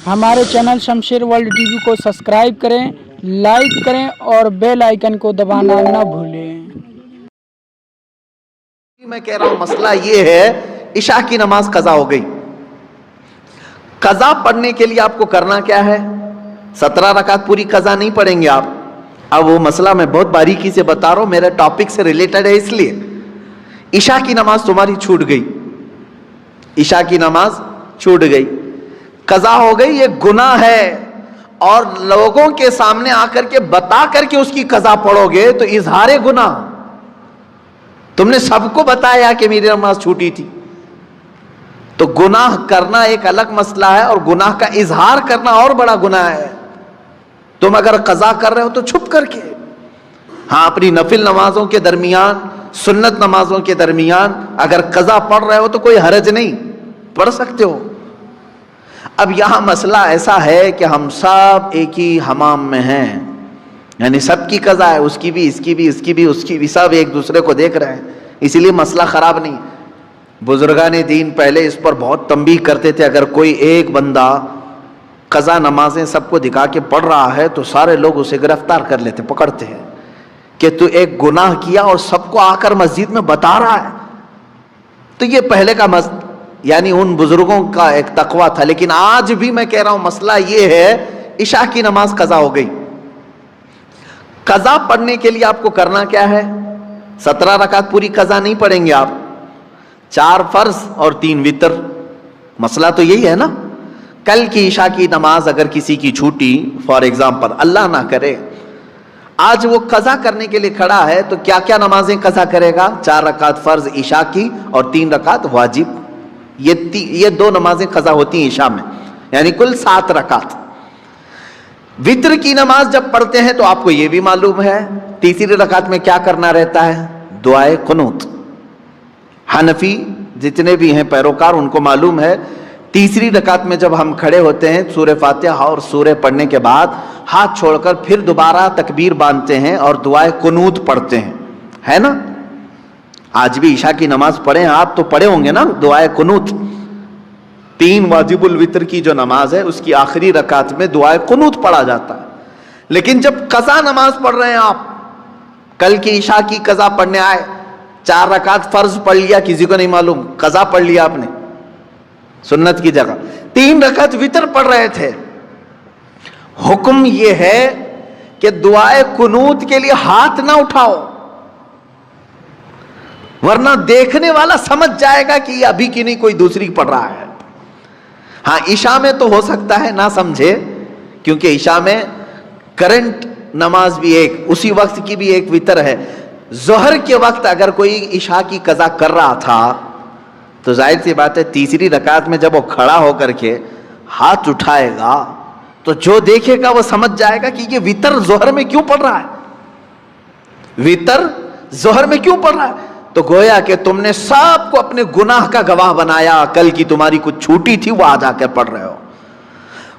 हमारे channel Shamsher world TV को subscribe करें, लाइक करें और बेल आइकन को दबाना न भूलें। मैं कह रहा हूं मसला ये है, इशा की नमाज कज़ा हो गई। कज़ा पढ़ने के लिए आपको करना क्या है? 17 रकात पूरी कज़ा नहीं पढ़ेंगे आप। अब वो मसला मैं बहुत बारीकी से बता रहा हूं, मेरे टॉपिक से रिलेटेड है, इसलिए इशा की नमाज तुम्हारी छूट गई, इशा की नमाज छूट गई, कज़ा हो गई, ये गुनाह है। और लोगों के सामने आकर के बता करके उसकी कज़ा पढ़ोगे तो इजहारे गुनाह। तुमने सबको बताया कि मेरी नमाज छूटी थी, तो गुनाह करना एक अलग मसला है और गुनाह का इजहार करना और बड़ा गुनाह है। तुम अगर कज़ा कर रहे हो तो छुप करके, हाँ, अपनी नफिल नमाजों के दरमियान, सुन्नत नमाजों के दरमियान अगर कज़ा पढ़ रहे हो तो कोई हरज नहीं, पढ़ सकते हो। अब यहां मसला ऐसा है कि हम सब एक ही हमाम में हैं, यानी सबकी कज़ा है, उसकी भी, इसकी भी, इसकी भी, उसकी भी, सब एक दूसरे को देख रहे हैं, इसीलिए मसला खराब नहीं। बुजुर्गान दीन पहले इस पर बहुत तंबीह करते थे, अगर कोई एक बंदा कज़ा नमाजें सबको दिखा के पढ़ रहा है तो सारे लोग उसे गिरफ्तार कर लेते, पकड़ते हैं कि तू एक गुनाह किया और सबको आकर मस्जिद में बता रहा है। तो ये पहले का यानी उन बुजुर्गों का एक तकवा था। लेकिन आज भी मैं कह रहा हूं मसला ये है, इशा की नमाज कज़ा हो गई। कज़ा पढ़ने के लिए आपको करना क्या है? 17 रकात पूरी कज़ा नहीं पढ़ेंगे आप, 4 फर्ज और 3 वितर। मसला तो यही है ना। कल की इशा की नमाज अगर किसी की छूटी, फॉर एग्जाम्पल, अल्लाह ना करे, आज वो कज़ा करने के लिए खड़ा है, तो क्या क्या नमाजें कज़ा करेगा? 4 रकात फर्ज इशा की और 3 रकात वाजिब। ये 2 नमाजें कज़ा होती हैं इशा में, यानी कुल 7 रकात। वित्र की नमाज जब पढ़ते हैं तो आपको यह भी मालूम है तीसरी रकात में क्या करना रहता है? दुआए कुनूत। हनफी जितने भी हैं पैरोकार, उनको मालूम है तीसरी रकात में जब हम खड़े होते हैं, सूरह फातिहा और सूरह पढ़ने के बाद हाथ छोड़कर फिर दोबारा तकबीर बांधते हैं और दुआए कुनूत पढ़ते हैं, है ना। आज भी ईशा की नमाज पढ़े आप तो पढ़े होंगे ना दुआए कुनूत। 3 वाजिबुल वित्र की जो नमाज है उसकी आखिरी रकात में दुआए कुनूत पढ़ा जाता है। लेकिन जब कज़ा नमाज पढ़ रहे हैं आप, कल की ईशा की कज़ा पढ़ने आए, 4 रकात फर्ज पढ़ लिया, किसी को नहीं मालूम, कज़ा पढ़ लिया आपने सुन्नत की जगह, 3 रकात वितर पढ़ रहे थे। हुक्म यह है कि दुआए कुनूत के लिए हाथ ना उठाओ, वरना देखने वाला समझ जाएगा कि ये अभी की नहीं कोई दूसरी पढ़ रहा है। हाँ, ईशा में तो हो सकता है ना समझे, क्योंकि ईशा में करंट नमाज भी एक, उसी वक्त की भी एक वितर है। जोहर के वक्त अगर कोई ईशा की कज़ा कर रहा था तो जाहिर सी बात है तीसरी रकात में जब वो खड़ा होकर के हाथ उठाएगा तो जो देखेगा वो समझ जाएगा कि ये वितर जोहर में क्यों पढ़ रहा है, वितर जोहर में क्यों पढ़ रहा है। तो गोया कि तुमने सबको अपने गुनाह का गवाह बनाया, कल की तुम्हारी कुछ छूटी थी वो आज आकर पढ़ रहे हो।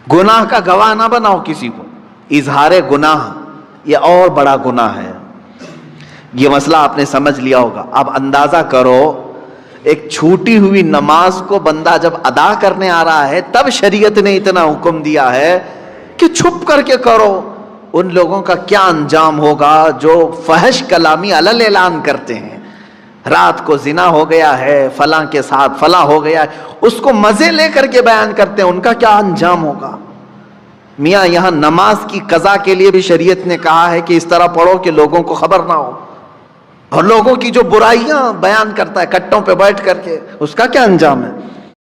गुनाह का गवाह ना बनाओ किसी को, इजहारे गुनाह ये और बड़ा गुनाह है। ये मसला आपने समझ लिया होगा। अब अंदाजा करो, एक छूटी हुई नमाज को बंदा जब अदा करने आ रहा है तब शरीयत ने इतना हुक्म दिया है कि छुप करके करो। उन लोगों का क्या अंजाम होगा जो फहश कलामी अलल ऐलान करते हैं, रात को जिना हो गया है फलां के साथ, फला हो गया है, उसको मजे लेकर के बयान करते हैं, उनका क्या अंजाम होगा। मियाँ, यहां नमाज की कज़ा के लिए भी शरीयत ने कहा है कि इस तरह पढ़ो कि लोगों को खबर ना हो। और लोगों की जो बुराइयां बयान करता है कट्टों पे बैठ करके, उसका क्या अंजाम है।